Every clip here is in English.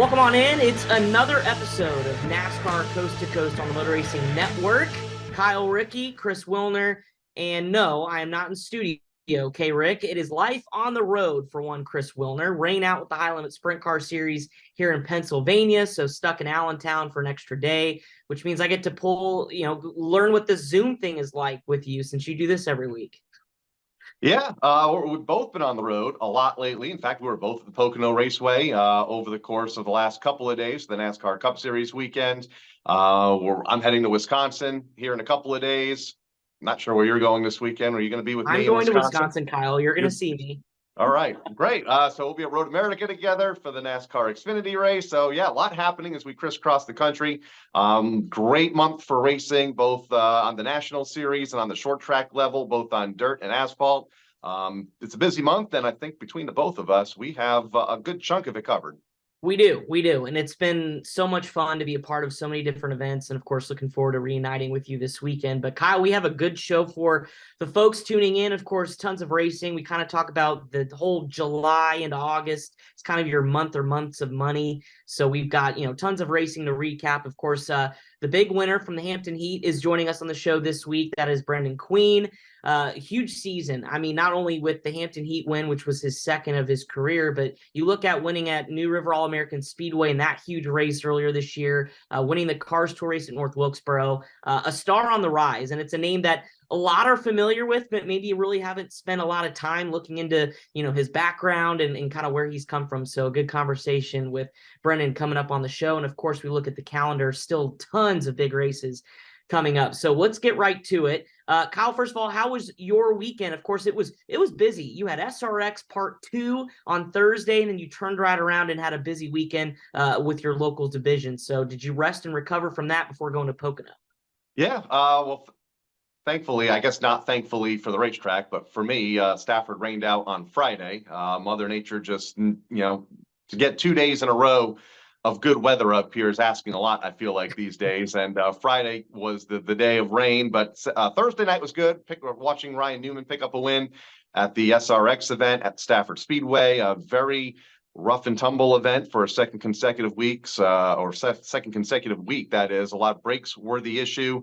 Welcome on in. It's another episode of NASCAR Coast to Coast on the Motor Racing Network. Kyle Rickey, Chris Wilner, and no, I am not in studio. Okay, Rick, it is life on the road for one Chris Wilner. Rain out with the High Limit Sprint Car Series here in Pennsylvania, so stuck in Allentown for an extra day, which means I get to learn what the Zoom thing is like with you since you do this every week. Yeah, we've both been on the road a lot lately. In fact, we were both at the Pocono Raceway over the course of the last couple of days, the NASCAR Cup Series weekend. I'm heading to Wisconsin here in a couple of days. Not sure where you're going this weekend. Are you going to be with I'm me in going to Wisconsin? Wisconsin, Kyle. You're going to see me. All right, great. So we'll be at Road America together for the NASCAR Xfinity race. So yeah, a lot happening as we crisscross the country. Great month for racing, both on the National Series and on the short track level, both on dirt and asphalt. It's a busy month, and I think between the both of us, we have a good chunk of it covered. We do. And it's been so much fun to be a part of so many different events. And of course, looking forward to reuniting with you this weekend. But Kyle, we have a good show for the folks tuning in. Of course, tons of racing. We kind of talk about the whole July into August. It's kind of your month or months of money. So we've got, tons of racing to recap. Of course, the big winner from the Hampton Heat is joining us on the show this week. That is Brenden Queen. Huge season. I mean, not only with the Hampton Heat win, which was his second of his career, but you look at winning at New River All-American Speedway in that huge race earlier this year, winning the Cars Tour race at North Wilkesboro, a star on the rise. And it's a name that a lot are familiar with, but maybe you really haven't spent a lot of time looking into, his background and kind of where he's come from. So a good conversation with Brenden coming up on the show. And of course, we look at the calendar, still tons of big races coming up. So let's get right to it. Kyle, first of all, how was your weekend? Of course, it was busy. You had SRX Part 2 on Thursday, and then you turned right around and had a busy weekend with your local division. So did you rest and recover from that before going to Pocono? Yeah, thankfully, I guess not thankfully for the racetrack, but for me, Stafford rained out on Friday. Mother Nature just, to get 2 days in a row of good weather up here is asking a lot, I feel like, these days. And Friday was the day of rain, but Thursday night was good. Watching Ryan Newman pick up a win at the SRX event at Stafford Speedway, a very rough and tumble event for a second consecutive week, that is. A lot of breaks were the issue.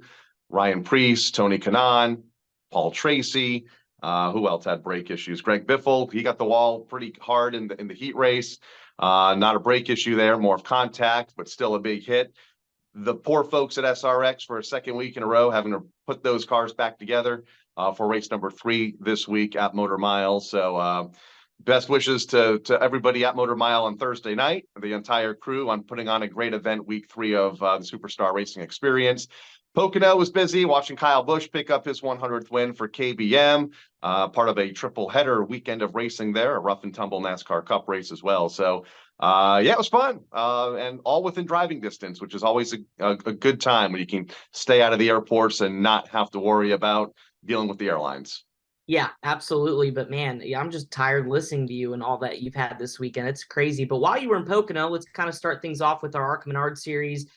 Ryan Preece, Tony Kanaan, Paul Tracy, who else had brake issues? Greg Biffle, he got the wall pretty hard in the heat race. Not a brake issue there, more of contact, but still a big hit. The poor folks at SRX for a second week in a row having to put those cars back together for race number 3 this week at Motor Mile. So best wishes to everybody at Motor Mile on Thursday night, the entire crew on putting on a great event week 3 of the Superstar Racing Experience. Pocono was busy watching Kyle Busch pick up his 100th win for KBM, part of a triple header weekend of racing there, a rough and tumble NASCAR Cup race as well. So, it was fun, and all within driving distance, which is always a good time when you can stay out of the airports and not have to worry about dealing with the airlines. Yeah, absolutely. But man, I'm just tired listening to you and all that you've had this weekend. It's crazy. But while you were in Pocono, let's kind of start things off with our ARCA Menard series.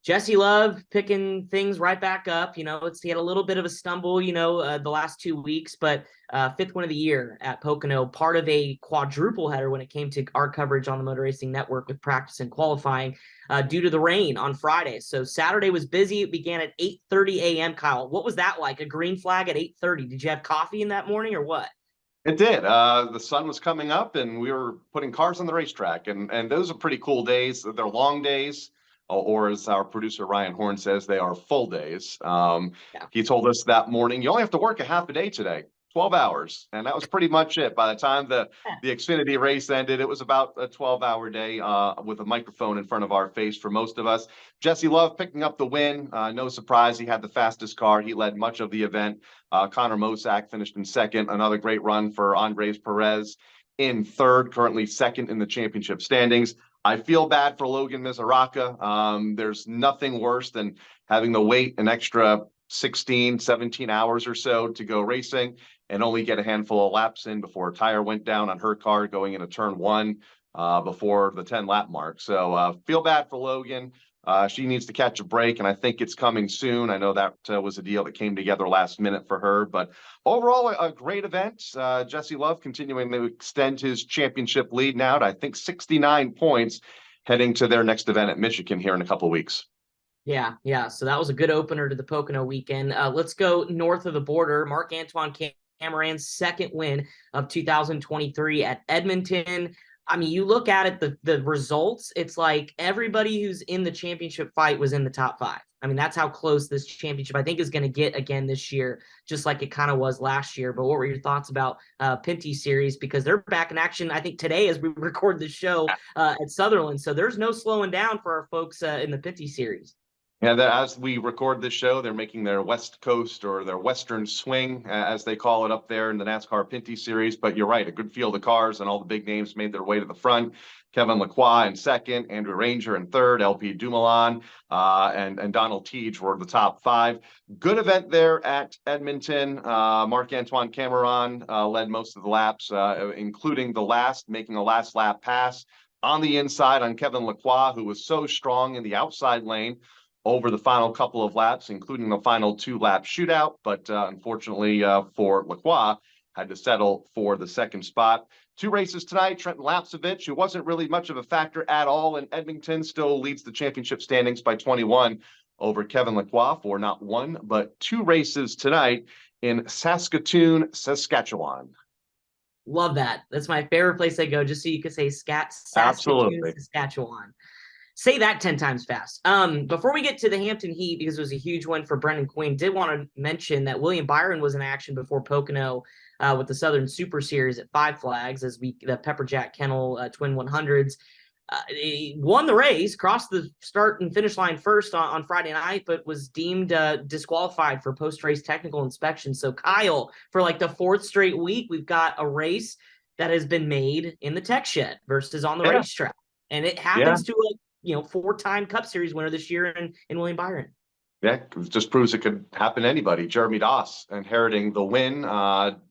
Jesse Love picking things right back up. He had a little bit of a stumble, the last 2 weeks, but 5th win of the year at Pocono, part of a quadruple header when it came to our coverage on the Motor Racing Network with practice and qualifying due to the rain on Friday. So Saturday was busy. It began at 8:30 a.m. Kyle, what was that like? A green flag at 8:30. Did you have coffee in that morning or what? It did. The sun was coming up and we were putting cars on the racetrack, and those are pretty cool days. They're long days. Or as our producer Ryan Horn says, they are full days. He told us that morning, you only have to work a half a day today, 12 hours. And that was pretty much it. By the time the Xfinity race ended, it was about a 12-hour day with a microphone in front of our face for most of us. Jesse Love picking up the win. No surprise, he had the fastest car. He led much of the event. Connor Mosack finished in second. Another great run for Andres Perez in third, currently second in the championship standings. I feel bad for Logan Misaraka. There's nothing worse than having to wait an extra 16, 17 hours or so to go racing and only get a handful of laps in before a tire went down on her car going into turn 1 before the 10-lap mark. So feel bad for Logan. She needs to catch a break, and I think it's coming soon. I know that was a deal that came together last minute for her, but overall, a great event. Jesse Love continuing to extend his championship lead now to, I think, 69 points, heading to their next event at Michigan here in a couple of weeks. Yeah. So that was a good opener to the Pocono weekend. Let's go north of the border. Marc-Antoine Cameron's second win of 2023 at Edmonton. I mean, you look at it, the results, it's like everybody who's in the championship fight was in the top 5. I mean, that's how close this championship, I think, is going to get again this year, just like it kind of was last year. But what were your thoughts about Pinty Series? Because they're back in action, I think, today as we record the show at Sutherland. So there's no slowing down for our folks in the Pinty Series. Yeah, as we record this show, they're making their West Coast or their Western swing, as they call it up there in the NASCAR Pinty Series. But you're right, a good field of cars and all the big names made their way to the front. Kevin Lacroix in second, Andrew Ranger in third, LP Dumoulin, and Donald Teege were the top 5. Good event there at Edmonton. Marc-Antoine Cameron led most of the laps, including making a last lap pass on the inside on Kevin Lacroix, who was so strong in the outside lane over the final couple of laps, including the final 2-lap shootout. But unfortunately for Lacroix, had to settle for the second spot. 2 races tonight. Trenton Lapsevich, who wasn't really much of a factor at all in Edmonton, still leads the championship standings by 21 over Kevin Lacroix for not 1, but 2 races tonight in Saskatoon, Saskatchewan. Love that. That's my favorite place I go, just so you could say Saskatoon, Absolutely. Saskatchewan. Say that 10 times fast. Before we get to the Hampton Heat, because it was a huge win for Brenden Queen, did want to mention that William Byron was in action before Pocono with the Southern Super Series at 5 Flags as the Pepperjack Kennel Twin 100s. He won the race, crossed the start and finish line first on Friday night, but was deemed disqualified for post-race technical inspection. So, Kyle, for like the 4th straight week, we've got a race that has been made in the tech shed versus on the racetrack. And it happens to a 4-time Cup Series winner this year in William Byron. Yeah, it just proves it could happen to anybody. Jeremy Doss inheriting the win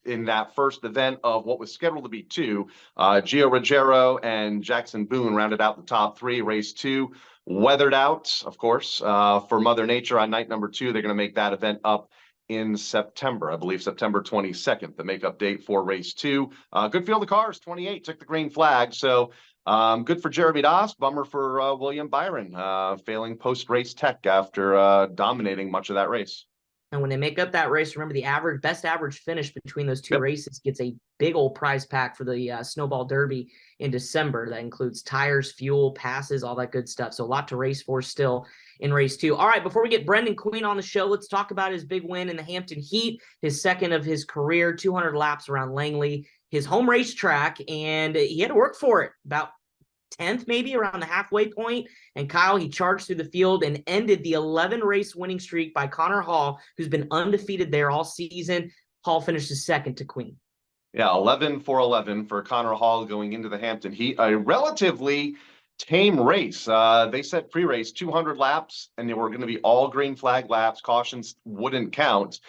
in that first event of what was scheduled to be 2. Gio Ruggiero and Jackson Boone rounded out the top 3. Race 2 weathered out, of course, for Mother Nature on night number 2. They're going to make that event up in September, I believe September 22nd, the makeup date for race 2. Good field of cars, 28 took the green flag. So good for Jeremy Doss, bummer for William Byron, failing post-race tech after dominating much of that race. And when they make up that race, remember the best average finish between those 2 races gets a big old prize pack for the Snowball Derby in December. That includes tires, fuel, passes, all that good stuff. So a lot to race for still in race 2. All right, before we get Brenden Queen on the show, let's talk about his big win in the Hampton Heat, his second of his career, 200 laps around Langley, his home racetrack, and he had to work for it. About 10th, maybe around the halfway point. And Kyle, he charged through the field and ended the 11-race winning streak by Connor Hall, who's been undefeated there all season. Hall finishes second to Queen. Yeah, 11 for 11 for Connor Hall going into the Hampton Heat. A relatively tame race. They said pre-race 200 laps, and they were going to be all green flag laps. Cautions wouldn't count.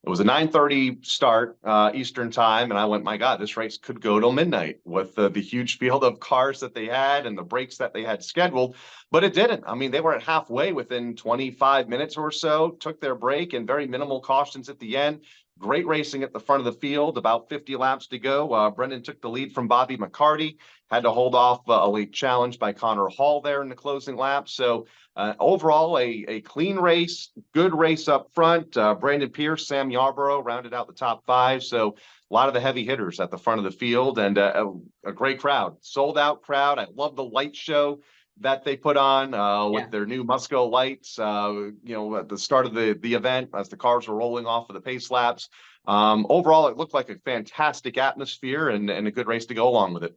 It was a 9:30 start Eastern time, and I went, my God, this race could go till midnight with the huge field of cars that they had and the breaks that they had scheduled, but it didn't. I mean, they were at halfway within 25 minutes or so, took their break, and very minimal cautions at the end. Great racing at the front of the field, about 50 laps to go. Brenden took the lead from Bobby McCarty, had to hold off a late challenge by Connor Hall there in the closing lap. So overall, a clean race, good race up front. Brandon Pierce, Sam Yarborough rounded out the top 5. So a lot of the heavy hitters at the front of the field, and a great crowd, sold out crowd. I love the light show that they put on with their new Musco lights, at the start of the event as the cars were rolling off of the pace laps. Overall, it looked like a fantastic atmosphere and a good race to go along with it.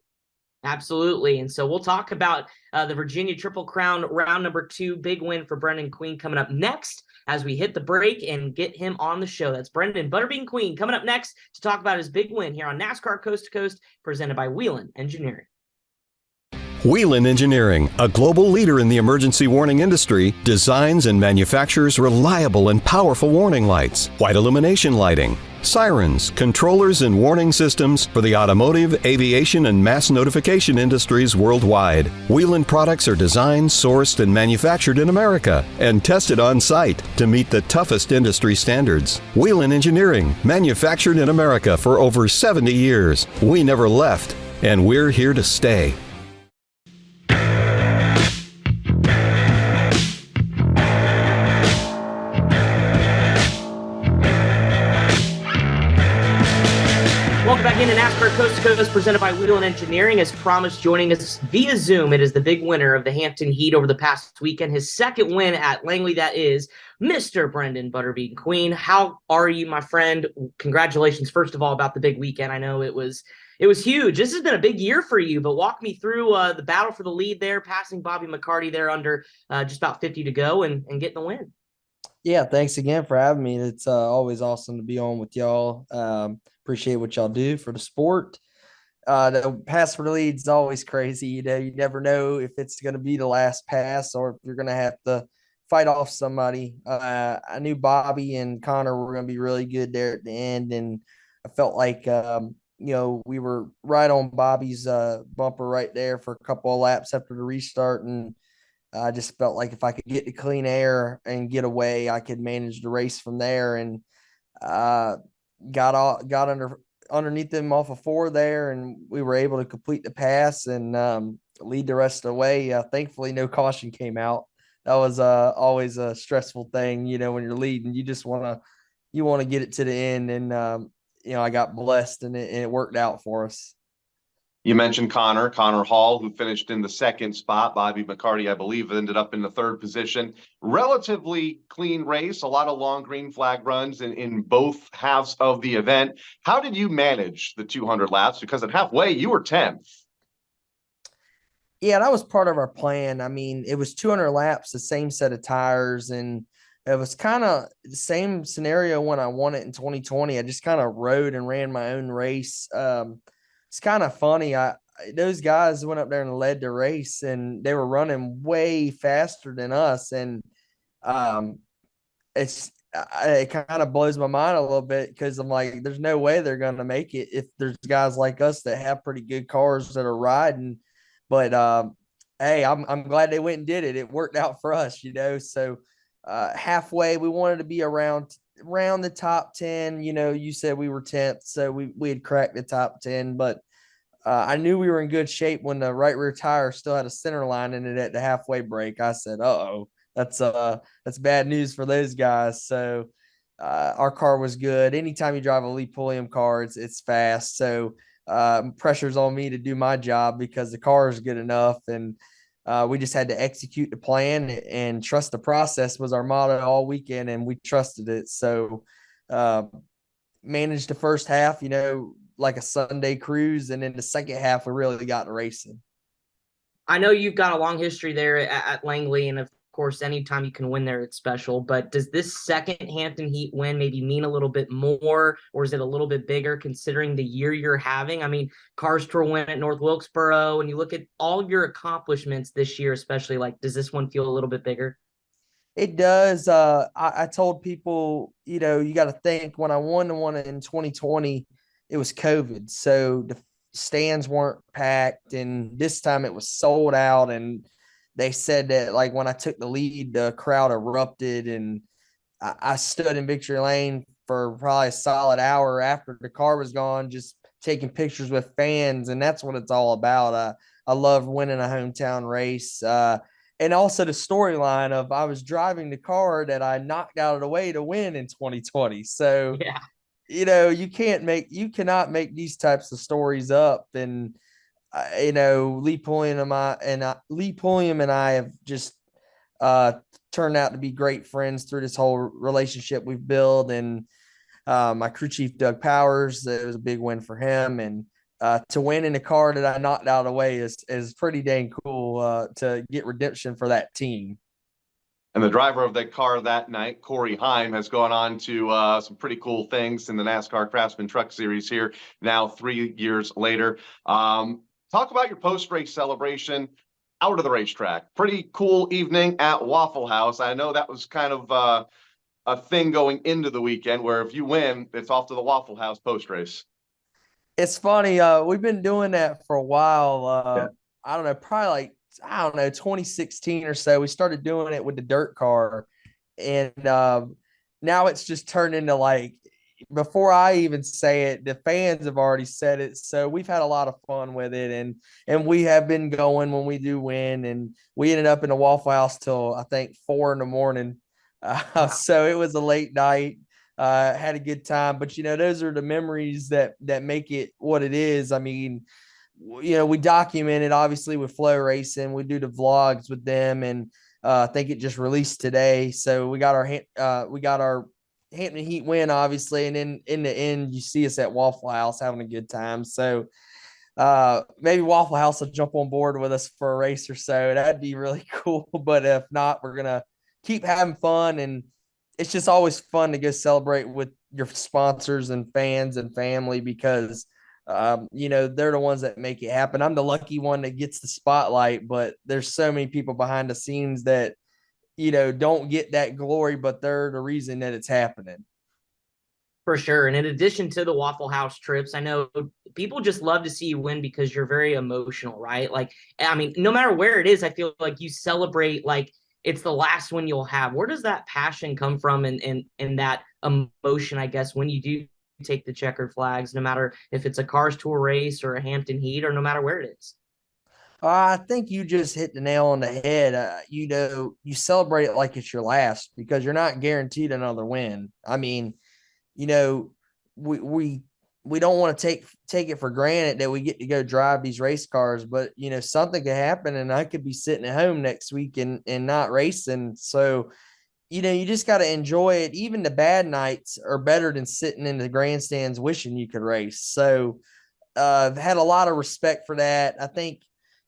Absolutely. And so we'll talk about the Virginia Triple Crown round number 2, big win for Brenden Queen coming up next as we hit the break and get him on the show. That's Brenden Butterbean Queen coming up next to talk about his big win here on NASCAR Coast to Coast, presented by Whelen Engineering. Whelen Engineering, a global leader in the emergency warning industry, designs and manufactures reliable and powerful warning lights, white illumination lighting, sirens, controllers, and warning systems for the automotive, aviation, and mass notification industries worldwide. Whelen products are designed, sourced, and manufactured in America and tested on site to meet the toughest industry standards. Whelen Engineering, manufactured in America for over 70 years. We never left, and we're here to stay. into NASCAR Coast to Coast presented by Whelen Engineering. As promised, joining us via Zoom, it is the big winner of the Hampton Heat over the past weekend. His second win at Langley, that is Mr. Brenden Queen. How are you, my friend? Congratulations, first of all, about the big weekend. I know it was huge. This has been a big year for you, but walk me through the battle for the lead there, passing Bobby McCarty there under just about 50 to go and getting the win. Yeah, thanks again for having me. It's always awesome to be on with y'all. Appreciate what y'all do for the sport. The pass for the lead is always crazy. You never know if it's going to be the last pass or if you're going to have to fight off somebody. I knew Bobby and Connor were going to be really good there at the end, and I felt like we were right on Bobby's bumper right there for a couple of laps after the restart, and I just felt like if I could get to clean air and get away, I could manage the race from there. And got underneath them off of 4 there, and we were able to complete the pass and lead the rest of the way. Thankfully, no caution came out. That was always a stressful thing, when you're leading. You just want to get it to the end, and I got blessed, and it worked out for us. You mentioned Connor Hall, who finished in the second spot. Bobby McCarty, I believe, ended up in the third position. Relatively clean race, a lot of long green flag runs in both halves of the event. How did you manage the 200 laps? Because at halfway, you were 10th. Yeah, that was part of our plan. I mean, it was 200 laps, the same set of tires, and it was kind of the same scenario when I won it in 2020. I just kind of rode and ran my own race. It's kind of funny. Those guys went up there and led the race, and they were running way faster than us. And it kind of blows my mind a little bit because I'm like, there's no way they're going to make it if there's guys like us that have pretty good cars that are riding. But hey, I'm glad they went and did it. It worked out for us, So halfway, we wanted to be around the top 10. You said we were 10th, so we had cracked the top 10, but I knew we were in good shape when the right rear tire still had a center line in it at the halfway break. I said, uh-oh, that's bad news for those guys. So our car was good. Anytime you drive a Lee Pulliam car, it's fast. So pressure's on me to do my job because the car is good enough, and we just had to execute the plan and trust the process was our motto all weekend, and we trusted it. So managed the first half, like a Sunday cruise, and then the second half we really got racing. I know you've got a long history there at Langley, and of course, anytime you can win there, it's special. But does this second Hampton Heat win maybe mean a little bit more, or is it a little bit bigger considering the year you're having? I mean, Cars Tour win at North Wilkesboro, and you look at all your accomplishments this year, especially, does this one feel a little bit bigger? It does. I told people, you got to think when I won the one in 2020, it was COVID. So the stands weren't packed, and this time it was sold out. And they said that when I took the lead, the crowd erupted, and I stood in victory lane for probably a solid hour after the car was gone, just taking pictures with fans. And that's what it's all about. I love winning a hometown race. And also the storyline of I was driving the car that I knocked out of the way to win in 2020. So, yeah, you cannot make these types of stories up. And, Lee Pulliam and I have just turned out to be great friends through this whole relationship we've built. And my crew chief, Doug Powers, it was a big win for him. And to win in a car that I knocked out of the way is pretty dang cool to get redemption for that team. And the driver of that car that night, Corey Heim, has gone on to some pretty cool things in the NASCAR Craftsman Truck Series here now 3 years later. Talk about your post-race celebration out of the racetrack. Pretty cool evening at Waffle House. I know that was kind of a thing going into the weekend where if you win, it's off to the Waffle House post-race. It's funny. We've been doing that for a while. Yeah. I don't know, probably 2016 or so. We started doing it with the dirt car, and now it's just turned into before I even say it, the fans have already said it. So we've had a lot of fun with it, and we have been going when we do win, and we ended up in the Waffle House till I think 4 a.m. So it was a late night. had a good time. But those are the memories that make it what it is. I mean, we document it obviously with Flow Racing. We do the vlogs with them, and I think it just released today. So we got our Hampton Heat win, obviously, and then in the end, you see us at Waffle House having a good time. So maybe Waffle House will jump on board with us for a race or so. That'd be really cool. But if not, we're gonna keep having fun, and it's just always fun to go celebrate with your sponsors and fans and family because they're the ones that make it happen. I'm the lucky one that gets the spotlight, but there's so many people behind the scenes that don't get that glory, but they're the reason that it's happening. For sure. And in addition to the Waffle House trips, I know people just love to see you win because you're very emotional, right? Like, I mean, no matter where it is, I feel like you celebrate like it's the last one you'll have. Where does that passion come from and that emotion, I guess, when you do take the checkered flags, no matter if it's a Cars Tour race or a Hampton Heat or no matter where it is? I think you just hit the nail on the head. You celebrate it like it's your last because you're not guaranteed another win. I mean, you know, we we we don't want to take it for granted that we get to go drive these race cars, but something could happen and I could be sitting at home next week and not racing. So, you just got to enjoy it. Even the bad nights are better than sitting in the grandstands wishing you could race. So, I've had a lot of respect for that. I think,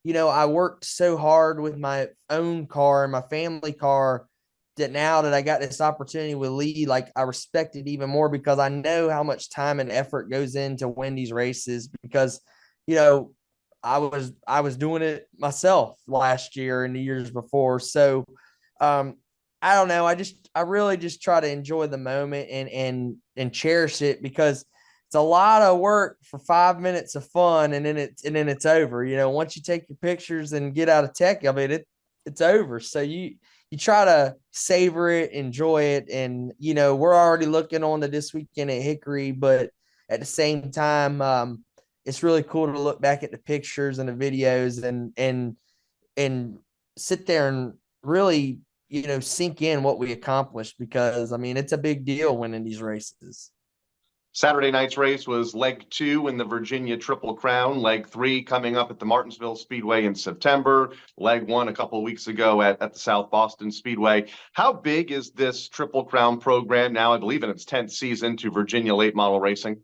I worked so hard with my own car and my family car that now that I got this opportunity with Lee, like I respect it even more because I know how much time and effort goes into win these races because, you know, I was doing it myself last year and the years before. So I don't know. I really just try to enjoy the moment and cherish it because it's a lot of work for 5 minutes of fun and then it's over. Once you take your pictures and get out of tech, I mean it's over. So you try to savor it, enjoy it, and we're already looking on to this weekend at Hickory, but at the same time, it's really cool to look back at the pictures and the videos and sit there and really sink in what we accomplished because I mean it's a big deal winning these races. Saturday night's race was leg 2 in the Virginia Triple Crown. Leg 3 coming up at the Martinsville Speedway in September. Leg 1 a couple of weeks ago at the South Boston Speedway. How big is this Triple Crown program now? I believe in its 10th season to Virginia late model racing.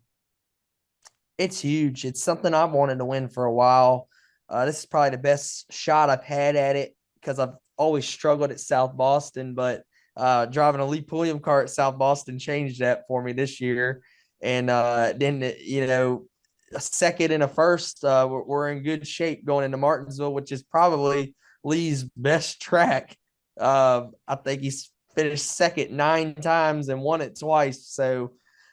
It's huge. It's something I've wanted to win for a while. This is probably the best shot I've had at it because I've always struggled at South Boston, but driving a Lee Pulliam car at South Boston changed that for me this year. And then, a second and a first, we're in good shape going into Martinsville, which is probably Lee's best track. I think he's finished second 9 times and won it twice. So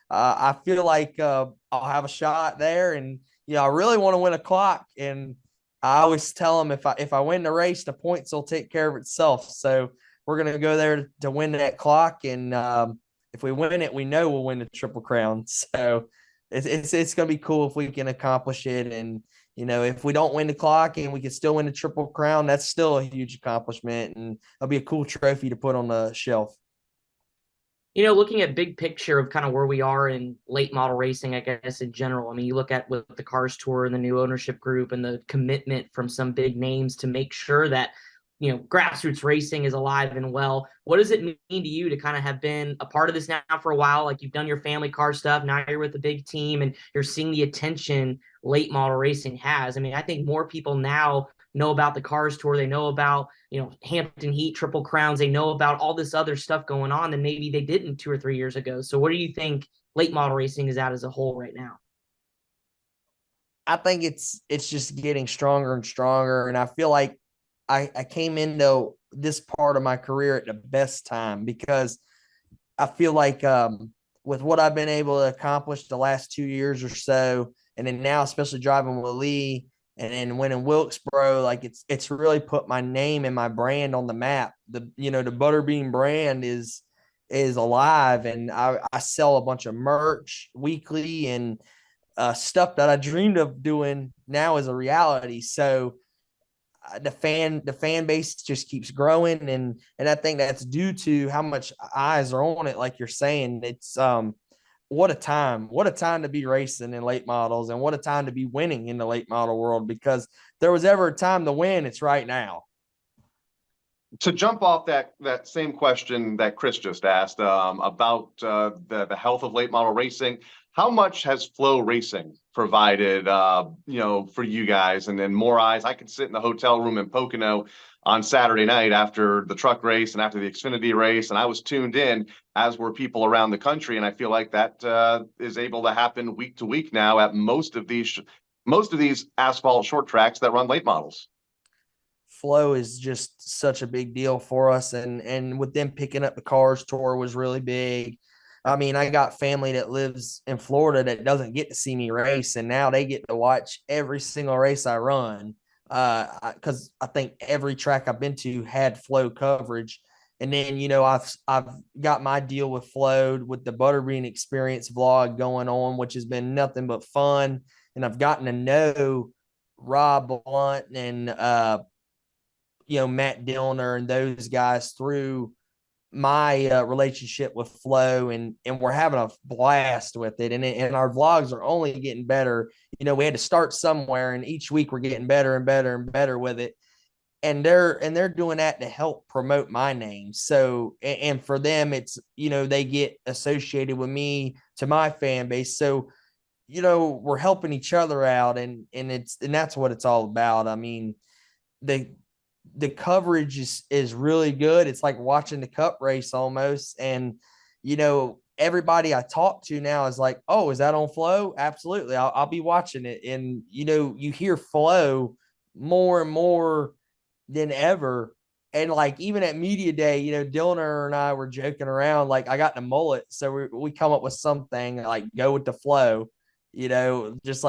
I feel like I'll have a shot there. And, I really want to win a clock. And I always tell him if I win the race, the points will take care of itself. So we're going to go there to win that clock. And if we win it, we know we'll win the Triple Crown. So it's going to be cool if we can accomplish it. And, if we don't win the clock and we can still win the Triple Crown, that's still a huge accomplishment. And it'll be a cool trophy to put on the shelf. Looking at big picture of kind of where we are in late model racing, I guess, in general, I mean, you look at with the Cars Tour and the new ownership group and the commitment from some big names to make sure that grassroots racing is alive and well. What does it mean to you to kind of have been a part of this now for a while? Like you've done your family car stuff. Now you're with a big team and you're seeing the attention late model racing has. I mean, I think more people now know about the Cars Tour. They know about, Hampton Heat, Triple Crowns. They know about all this other stuff going on than maybe they didn't 2 or 3 years ago. So what do you think late model racing is at as a whole right now? I think it's just getting stronger and stronger. And I feel like I came into this part of my career at the best time because I feel like with what I've been able to accomplish the last 2 years or so, and then now especially driving with Lee and then winning Wilkesboro, like it's really put my name and my brand on the map. The Butterbean brand is alive, and I sell a bunch of merch weekly and stuff that I dreamed of doing now is a reality. So the fan base just keeps growing, and I think that's due to how much eyes are on it. Like you're saying, it's what a time to be racing in late models, and what a time to be winning in the late model world, because if there was ever a time to win, it's right now. To jump off that same question that Chris just asked about the health of late model racing, how much has Flow Racing provided, for you guys, and then more eyes? I could sit in the hotel room in Pocono on Saturday night after the truck race and after the Xfinity race, and I was tuned in, as were people around the country. And I feel like that is able to happen week to week now at most of these asphalt short tracks that run late models. Flow is just such a big deal for us, and with them picking up the Cars Tour was really big. I mean, I got family that lives in Florida that doesn't get to see me race, and now they get to watch every single race I run, because I think every track I've been to had Flow coverage. And then, I've got my deal with Flow with the Butterbean Experience vlog going on, which has been nothing but fun. And I've gotten to know Rob Blunt and Matt Dillner and those guys through my relationship with Flow, and we're having a blast with it. And our vlogs are only getting better. We had to start somewhere, and each week we're getting better and better and better with it. And they're doing that to help promote my name. So, and for them, it's, they get associated with me to my fan base. So, we're helping each other out, and that's what it's all about. I mean, the coverage is really good. It's like watching the Cup race almost. And, everybody I talk to now is like, oh, is that on Flow? Absolutely. I'll be watching it. And, you hear Flow more and more than ever. And like, even at media day, Dillner and I were joking around, like I got the mullet. So we come up with something like go with the flow, just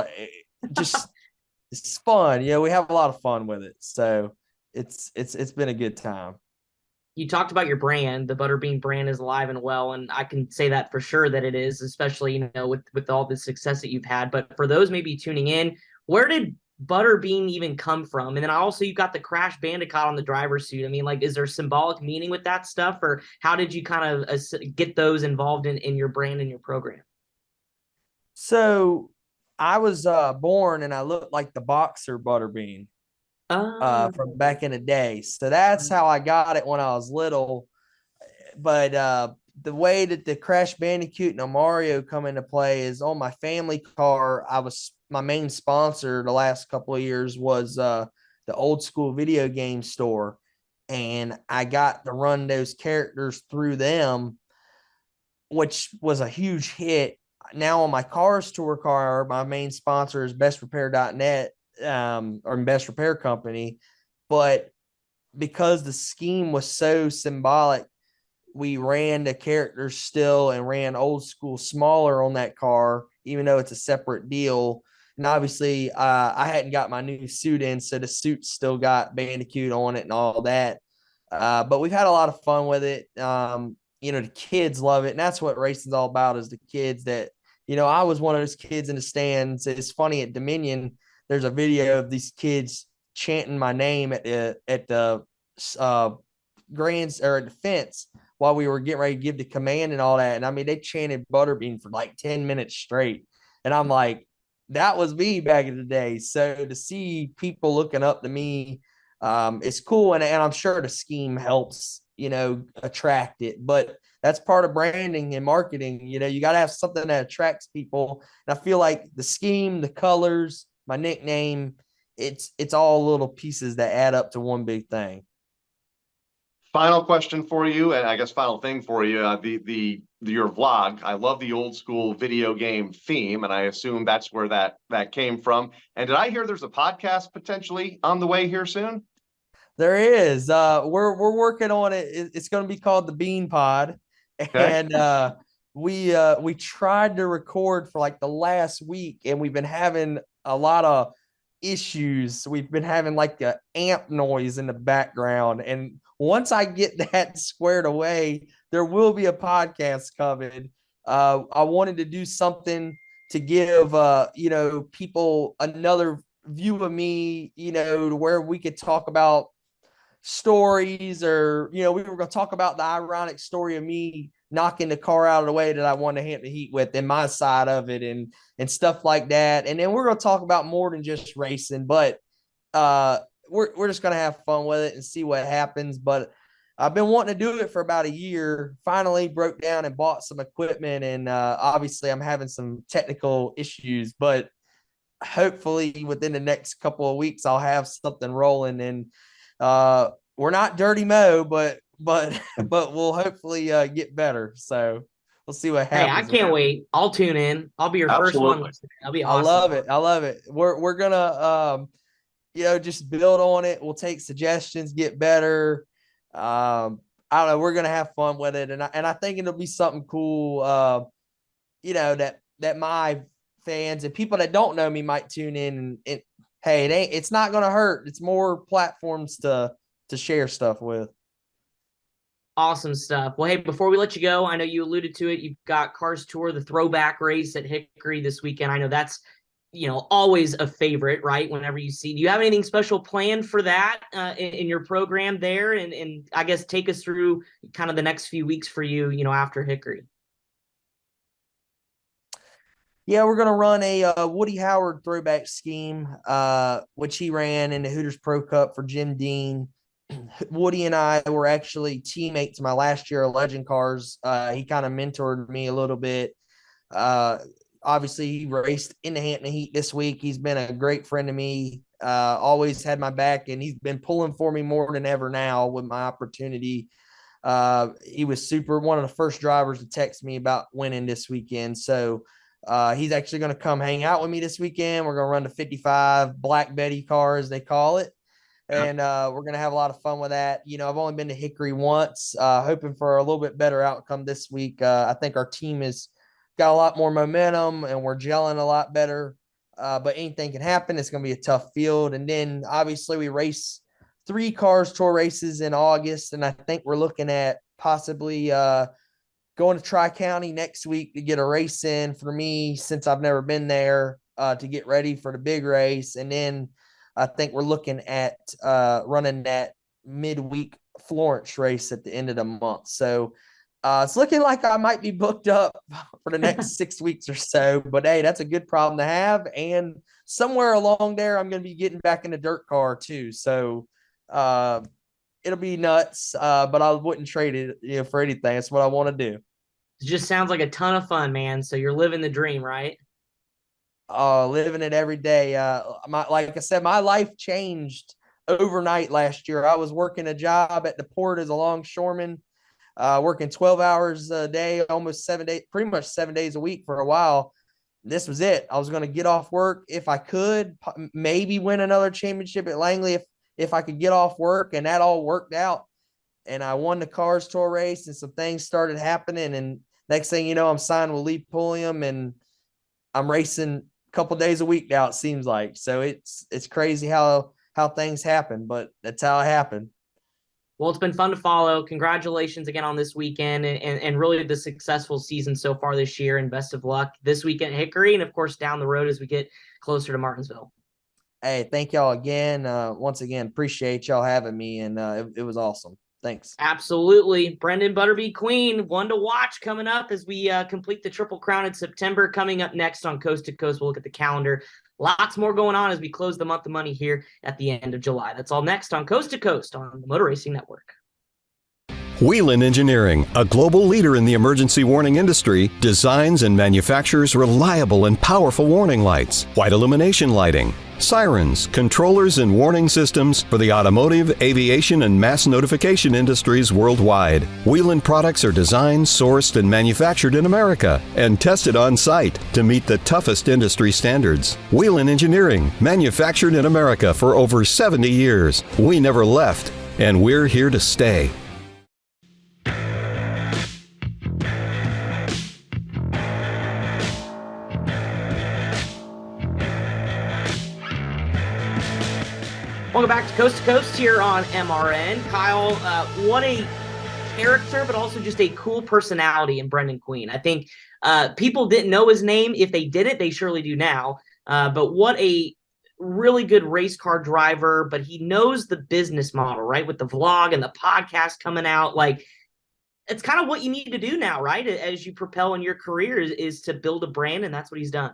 it's fun. We have a lot of fun with it. So it's been a good time. You talked about your brand. The Butterbean brand is alive and well, and I can say that for sure that it is, especially with all the success that you've had. But for those maybe tuning in, where did Butterbean even come from? And then also you got the Crash Bandicoot on the driver's suit. I mean, like, is there symbolic meaning with that stuff, or how did you kind of get those involved in your brand and your program? So I was born and I looked like the boxer Butterbean from back in the day. So that's how I got it when I was little. But the way that the Crash Bandicoot and the Mario come into play is on my family car. My main sponsor the last couple of years was the Old School Video Game Store. And I got to run those characters through them, which was a huge hit. Now on my Cars Tour car, my main sponsor is bestrepair.net, or Best Repair Company. But because the scheme was so symbolic, we ran the characters still and ran Old School smaller on that car, even though it's a separate deal. And obviously, I hadn't got my new suit in, so the suit still got Bandicoot on it and all that. But we've had a lot of fun with it. The kids love it, and that's what racing's all about, is the kids that, I was one of those kids in the stands. It's funny, at Dominion, there's a video of these kids chanting my name at the grands, or at the fence, while we were getting ready to give the command and all that. And I mean, they chanted Butterbean for like 10 minutes straight. And I'm like, that was me back in the day. So to see people looking up to me, it's cool. And I'm sure the scheme helps, attract it. But that's part of branding and marketing. You got to have something that attracts people. And I feel like the scheme, the colors, my nickname, it's all little pieces that add up to one big thing. Final question for you, and I guess final thing for you, your vlog. I love the Old School Video Game theme, and I assume that's where that came from. And did I hear there's a podcast potentially on the way here soon? There is. We're working on it. It's going to be called the Bean Pod, Okay. and we tried to record for like the last week, and we've been having a lot of issues. We've been having like the amp noise in the background, and once I get that squared away, there will be a podcast coming. I wanted to do something to give people another view of me, to where we could talk about stories, or we were going to talk about the ironic story of me knocking the car out of the way that I won the Hampton Heat with, and my side of it, and stuff like that. And then we're going to talk about more than just racing, but we're just going to have fun with it and see what happens. But I've been wanting to do it for about a year. Finally broke down and bought some equipment, and obviously I'm having some technical issues, but hopefully within the next couple of weeks I'll have something rolling. And we're not Dirty Mo, but we'll hopefully get better. So we'll see what happens. Hey, I can't wait. I'll tune in. I'll be your first one listening. That'll be awesome. I love it. We're gonna just build on it. We'll take suggestions, get better. I don't know. We're gonna have fun with it, and I think it'll be something cool. That my fans and people that don't know me might tune in. And hey, it's not gonna hurt. It's more platforms to share stuff with. Awesome stuff. Well, hey, before we let you go, I know you alluded to it. You've got Cars Tour, the throwback race at Hickory this weekend. I know that's, always a favorite, right? Whenever you see, do you have anything special planned for that in your program there? And I guess take us through kind of the next few weeks for you, after Hickory. Yeah, we're going to run a Woody Howard throwback scheme, which he ran in the Hooters Pro Cup for Jim Dean. Woody and I were actually teammates my last year of Legend Cars. He kind of mentored me a little bit. Obviously, he raced in the Hampton Heat this week. He's been a great friend to me, always had my back, and he's been pulling for me more than ever now with my opportunity. He was one of the first drivers to text me about winning this weekend. So he's actually going to come hang out with me this weekend. We're going to run the 55 Black Betty car, as they call it. And we're going to have a lot of fun with that. I've only been to Hickory once, hoping for a little bit better outcome this week. I think our team has got a lot more momentum and we're gelling a lot better. But anything can happen. It's going to be a tough field. And then obviously we race 3 Cars Tour races in August. And I think we're looking at possibly going to Tri-County next week to get a race in for me, since I've never been there, to get ready for the big race. And then I think we're looking at running that midweek Florence race at the end of the month. So it's looking like I might be booked up for the next 6 weeks or so. But hey, that's a good problem to have. And somewhere along there, I'm going to be getting back in the dirt car too. So it'll be nuts. But I wouldn't trade it for anything. That's what I want to do. It just sounds like a ton of fun, man. So you're living the dream, right? Living it every day. Like I said, my life changed overnight last year. I was working a job at the port as a longshoreman, working 12 hours a day, almost 7 days, pretty much 7 days a week for a while. This was it. I was going to get off work if I could, maybe win another championship at Langley if I could get off work, and that all worked out. And I won the Cars Tour race, and some things started happening. And next thing you know, I'm signed with Lee Pulliam, and I'm racing couple days a week now, it seems like. So it's crazy how things happen, but that's how it happened. Well, it's been fun to follow. Congratulations again on this weekend, and really the successful season so far this year, and best of luck this weekend at Hickory, and of course down the road as we get closer to Martinsville. Hey, thank y'all again. Once again, appreciate y'all having me, and it was awesome. Thanks. Absolutely. Brenden Queen, one to watch coming up as we complete the Triple Crown in September. Coming up next on Coast to Coast, we'll look at the calendar. Lots more going on as we close the month of money here at the end of July. That's all next on Coast to Coast on the Motor Racing Network. Whelen Engineering, a global leader in the emergency warning industry, designs and manufactures reliable and powerful warning lights, white illumination lighting, sirens, controllers, and warning systems for the automotive, aviation, and mass notification industries worldwide. Whelen products are designed, sourced, and manufactured in America and tested on site to meet the toughest industry standards. Whelen Engineering, manufactured in America for over 70 years. We never left, and we're here to stay. Welcome back to Coast here on MRN. Kyle, what a character, but also just a cool personality in Brenden Queen. I think people didn't know his name. If they did it, they surely do now. But what a really good race car driver, but he knows the business model, right? With the vlog and the podcast coming out, like it's kind of what you need to do now, right? As you propel in your career is to build a brand, and that's what he's done.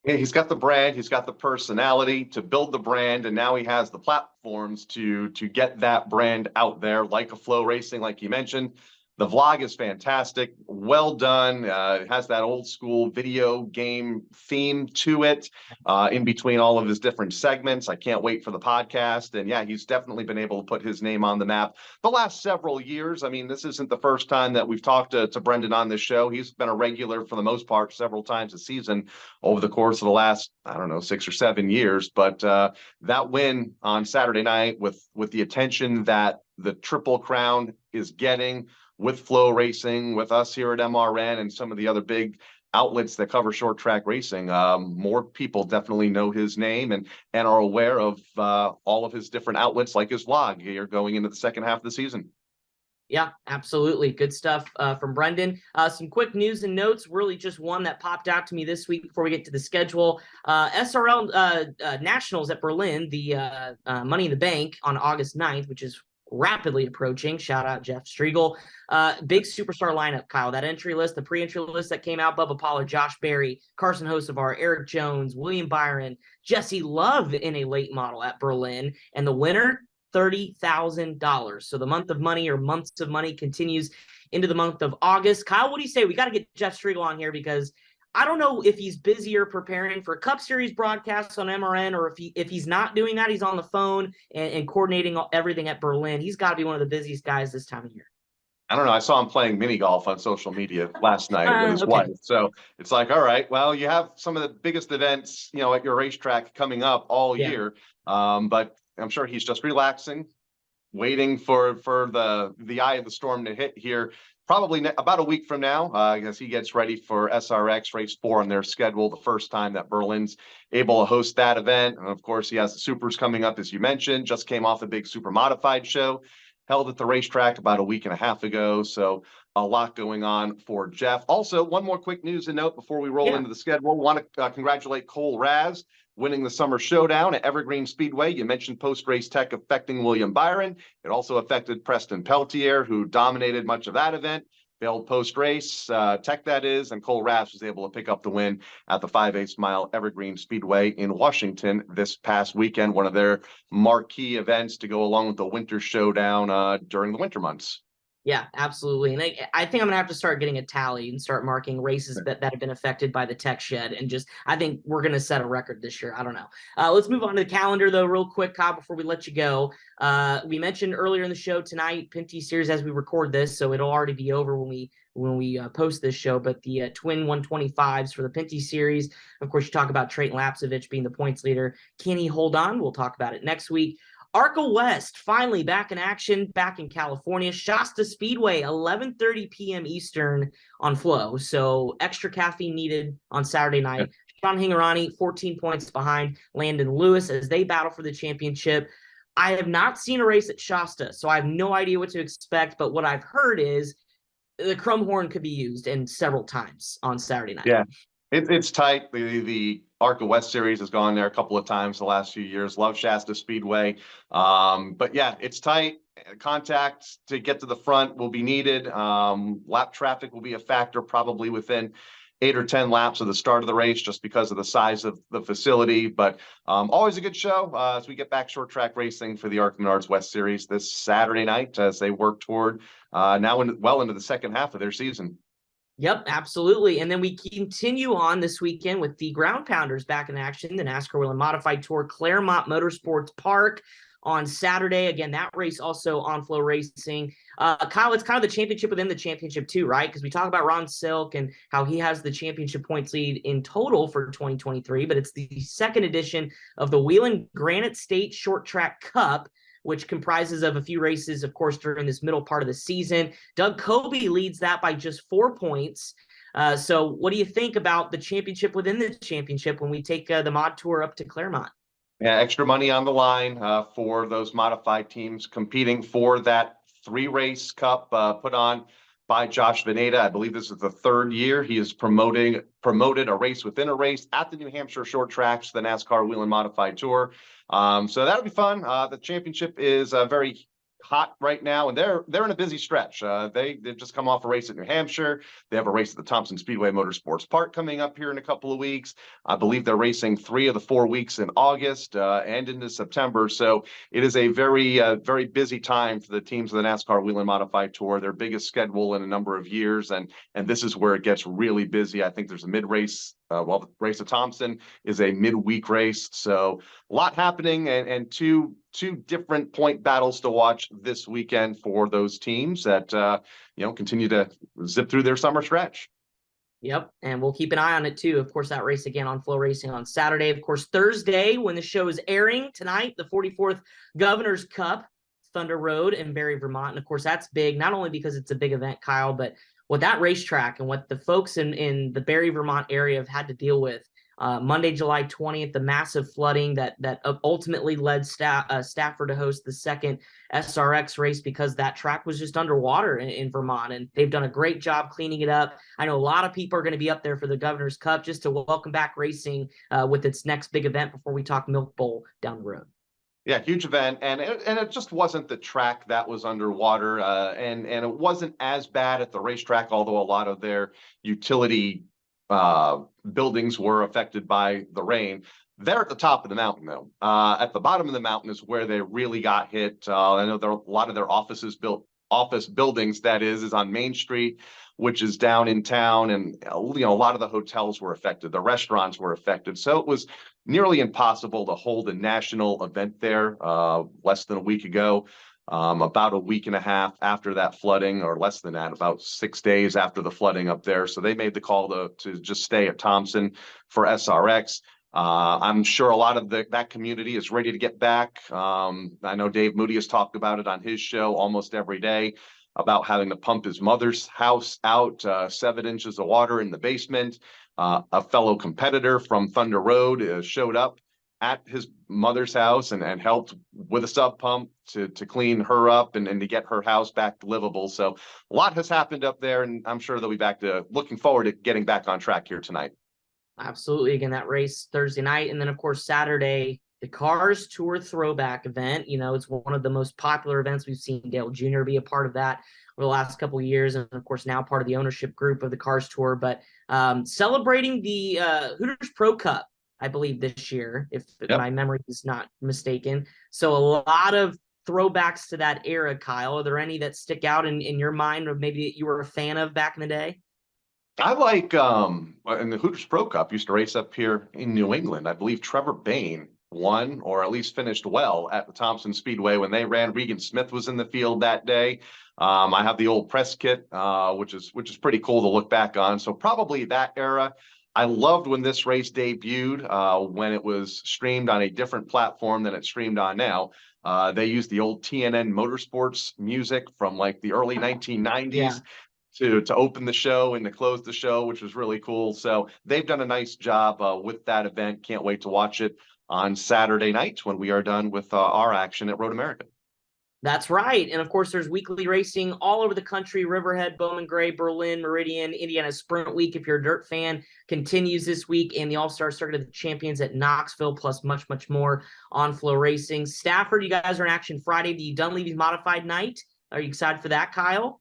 Yeah, he's got the brand, he's got the personality to build the brand, and now he has the platforms to get that brand out there, like a Flow Racing, like you mentioned. The vlog is fantastic, well done. It has that old school video game theme to it in between all of his different segments. I can't wait for the podcast. And yeah, he's definitely been able to put his name on the map the last several years. I mean, this isn't the first time that we've talked to Brenden on this show. He's been a regular for the most part several times a season over the course of the last, I don't know, 6 or 7 years. But that win on Saturday night with the attention that the Triple Crown is getting, with Flow Racing, with us here at MRN and some of the other big outlets that cover short track racing, more people definitely know his name and are aware of all of his different outlets, like his vlog here going into the second half of the season. Yeah, absolutely. Good stuff from Brenden. Some quick news and notes, really just one that popped out to me this week before we get to the schedule. SRL Nationals at Berlin, the Money in the Bank on August 9th, which is rapidly approaching. Shout out Jeff Striegel. Big superstar lineup, Kyle. That entry list, the pre-entry list that came out, Bubba Pollard, Josh Berry, Carson Hocevar, Eric Jones, William Byron, Jesse Love in a late model at Berlin, and the winner, $30,000. So the month of money or months of money continues into the month of August. Kyle, what do you say? We got to get Jeff Striegel on here because I don't know if he's busier preparing for Cup Series broadcasts on MRN, or if he's not doing that, he's on the phone and coordinating everything at Berlin. He's got to be one of the busiest guys this time of year. I don't know. I saw him playing mini golf on social media last night with his wife. So it's like, all right, well, you have some of the biggest events, at your racetrack coming up all year. But I'm sure he's just relaxing, waiting for the eye of the storm to hit here. Probably about a week from now, as he gets ready for SRX Race 4 on their schedule, the first time that Berlin's able to host that event. And of course, he has the Supers coming up, as you mentioned, just came off a big Super Modified show, held at the racetrack about a week and a half ago. So a lot going on for Jeff. Also, one more quick news and note before we roll into the schedule. Want to congratulate Cole Raz winning the Summer Showdown at Evergreen Speedway. You mentioned post-race tech affecting William Byron. It also affected Preston Peltier, who dominated much of that event. Failed post-race tech, that is, and Cole Raz was able to pick up the win at the 5/8 mile Evergreen Speedway in Washington this past weekend, one of their marquee events to go along with the Winter Showdown during the winter months. Yeah, absolutely. And I think I'm going to have to start getting a tally and start marking races that have been affected by the tech shed. And I think we're going to set a record this year. I don't know. Let's move on to the calendar, though, real quick, Kyle, before we let you go. We mentioned earlier in the show tonight, Pinty Series, as we record this, so it'll already be over when we post this show, but the twin 125s for the Pinty Series. Of course, you talk about Trayton Lapsevich being the points leader. Can he hold on? We'll talk about it next week. ARCA West, finally back in action, back in California. Shasta Speedway, 11:30 p.m. Eastern on Flow. So extra caffeine needed on Saturday night. Yep. Sean Hingarani, 14 points behind Landon Lewis as they battle for the championship. I have not seen a race at Shasta, so I have no idea what to expect. But what I've heard is the chrome horn could be used and several times on Saturday night. Yeah, it's tight. The ARCA West Series has gone there a couple of times the last few years. Love Shasta Speedway. But yeah, it's tight. Contact to get to the front will be needed. Lap traffic will be a factor probably within 8 or 10 laps of the start of the race just because of the size of the facility. But always a good show as we get back short track racing for the ARCA Menards West Series this Saturday night as they work toward now well into the second half of their season. Yep, absolutely. And then we continue on this weekend with the Ground Pounders back in action, the NASCAR Whelen Modified Tour, Claremont Motorsports Park on Saturday. Again, that race also on Flow Racing. Kyle, it's kind of the championship within the championship too, right? Because we talk about Ron Silk and how he has the championship points lead in total for 2023, but it's the second edition of the Wheeling Granite State Short Track Cup, which comprises of a few races, of course, during this middle part of the season. Doug Kobe leads that by just 4 points. So what do you think about the championship within the championship when we take the mod tour up to Claremont? Yeah, extra money on the line for those modified teams competing for that 3-race cup put on by Josh Veneta. I believe this is the third year he is promoted a race within a race at the New Hampshire Short Tracks, the NASCAR Wheel and Modified Tour. So that'll be fun. The championship is very hot right now, and they're in a busy stretch. They've just come off a race at New Hampshire. They have a race at the Thompson Speedway Motorsports Park coming up here in a couple of weeks. I believe they're racing 3 of the 4 weeks in August and into September. So it is a very busy time for the teams of the NASCAR Wheel and Modified Tour. Their biggest schedule in a number of years, and this is where it gets really busy. I think there's a mid-race. The race at Thompson is a midweek race, so a lot happening, and two different point battles to watch this weekend for those teams that continue to zip through their summer stretch. Yep, and we'll keep an eye on it too. Of course, that race again on Flow Racing on Saturday. Of course, Thursday when the show is airing tonight, the 44th Governor's Cup, Thunder Road in Barre, Vermont, and of course that's big not only because it's a big event, Kyle, but what that racetrack and what the folks in the Barre, Vermont area have had to deal with. Monday, July 20th, the massive flooding that ultimately led Stafford to host the second SRX race because that track was just underwater in Vermont, and they've done a great job cleaning it up. I know a lot of people are going to be up there for the Governor's Cup just to welcome back racing with its next big event before we talk Milk Bowl down the road. Yeah, huge event, and it just wasn't the track that was underwater, and it wasn't as bad at the racetrack, although a lot of their utility buildings were affected by the rain. They're at the top of the mountain, though. At the bottom of the mountain is where they really got hit. I know there are a lot of their office buildings, that is on Main Street, which is down in town, and a lot of the hotels were affected. The restaurants were affected, so it was nearly impossible to hold a national event there less than a week ago. About a week and a half after that flooding, or less than that, about 6 days after the flooding up there. So they made the call to just stay at Thompson for SRX. I'm sure a lot of that community is ready to get back. I know Dave Moody has talked about it on his show almost every day, about having to pump his mother's house out, 7 inches of water in the basement. A fellow competitor from Thunder Road showed up at his mother's house and helped with a sub pump to clean her up and to get her house back livable. So a lot has happened up there, and I'm sure they'll be back to looking forward to getting back on track here tonight. Absolutely. Again, that race Thursday night. And then, of course, Saturday, the Cars Tour Throwback event. It's one of the most popular events. We've seen Dale Jr. be a part of that over the last couple of years. And, of course, now part of the ownership group of the Cars Tour. But celebrating the Hooters Pro Cup, I believe, this year, if my memory is not mistaken. So a lot of throwbacks to that era, Kyle. Are there any that stick out in your mind, or maybe you were a fan of back in the day? I like, in the Hooters Pro Cup, used to race up here in New England. I believe Trevor Bayne won, or at least finished well, at the Thompson Speedway when they ran. Regan Smith was in the field that day. I have the old press kit, which is pretty cool to look back on. So probably that era. I loved when this race debuted, when it was streamed on a different platform than it's streamed on now. They used the old TNN Motorsports music from like the early 1990s to open the show and to close the show, which was really cool. So they've done a nice job with that event. Can't wait to watch it on Saturday night when we are done with our action at Road America. That's right. And of course, there's weekly racing all over the country. Riverhead, Bowman Gray, Berlin, Meridian, Indiana Sprint Week, if you're a dirt fan, continues this week. And the All-Star Circuit of the Champions at Knoxville, plus much more on Flow Racing. Stafford, you guys are in action Friday, the Dunleavy's Modified Night. Are you excited for that, Kyle?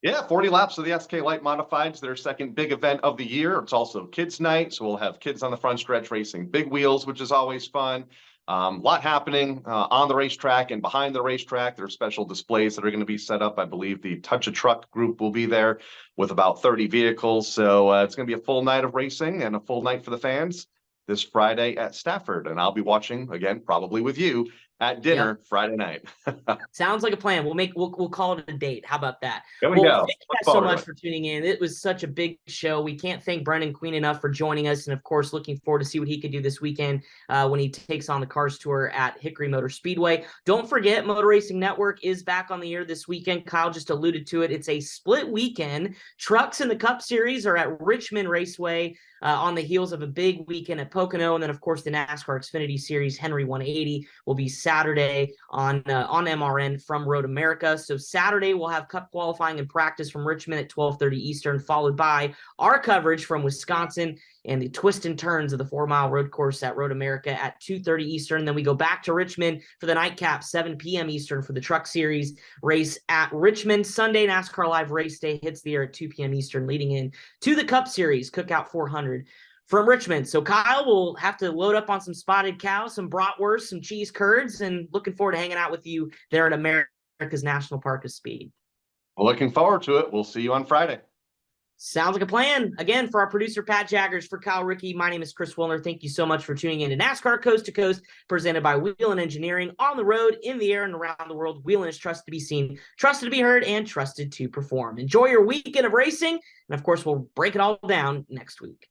Yeah, 40 laps of the SK Light Modifieds, their second big event of the year. It's also kids' night, so we'll have kids on the front stretch racing big wheels, which is always fun. A lot happening on the racetrack and behind the racetrack. There are special displays that are going to be set up. I believe the Touch a Truck group will be there with about 30 vehicles. So it's going to be a full night of racing and a full night for the fans this Friday at Stafford. And I'll be watching, again, probably with you, at dinner Friday night. Sounds like a plan. We'll call it a date. How about that? There we go. Thank you guys so much for tuning in. It was such a big show. We can't thank Brenden Queen enough for joining us, and of course, looking forward to see what he could do this weekend when he takes on the Cars Tour at Hickory Motor Speedway. Don't forget, Motor Racing Network is back on the air this weekend. Kyle just alluded to it. It's a split weekend. Trucks in the Cup Series are at Richmond Raceway on the heels of a big weekend at Pocono, and then of course the NASCAR Xfinity Series Henry 180 will be Saturday Saturday on MRN from Road America. So Saturday we'll have Cup qualifying and practice from Richmond at 12:30 Eastern, followed by our coverage from Wisconsin and the twists and turns of the 4-mile road course at Road America at 2:30 Eastern. Then we go back to Richmond for the nightcap, 7 p.m. Eastern for the Truck Series race at Richmond. Sunday, NASCAR Live Race Day hits the air at 2 p.m. Eastern, leading in to the Cup Series Cookout 400 from Richmond. So Kyle will have to load up on some spotted cow, some bratwurst, some cheese curds, and looking forward to hanging out with you there at America's National Park of Speed. Well, looking forward to it. We'll see you on Friday. Sounds like a plan. Again, for our producer, Pat Jaggers, for Kyle Rickey, my name is Chris Wilner. Thank you so much for tuning in to NASCAR Coast to Coast, presented by Whelen Engineering. On the road, in the air, and around the world, Whelen is trusted to be seen, trusted to be heard, and trusted to perform. Enjoy your weekend of racing, and of course, we'll break it all down next week.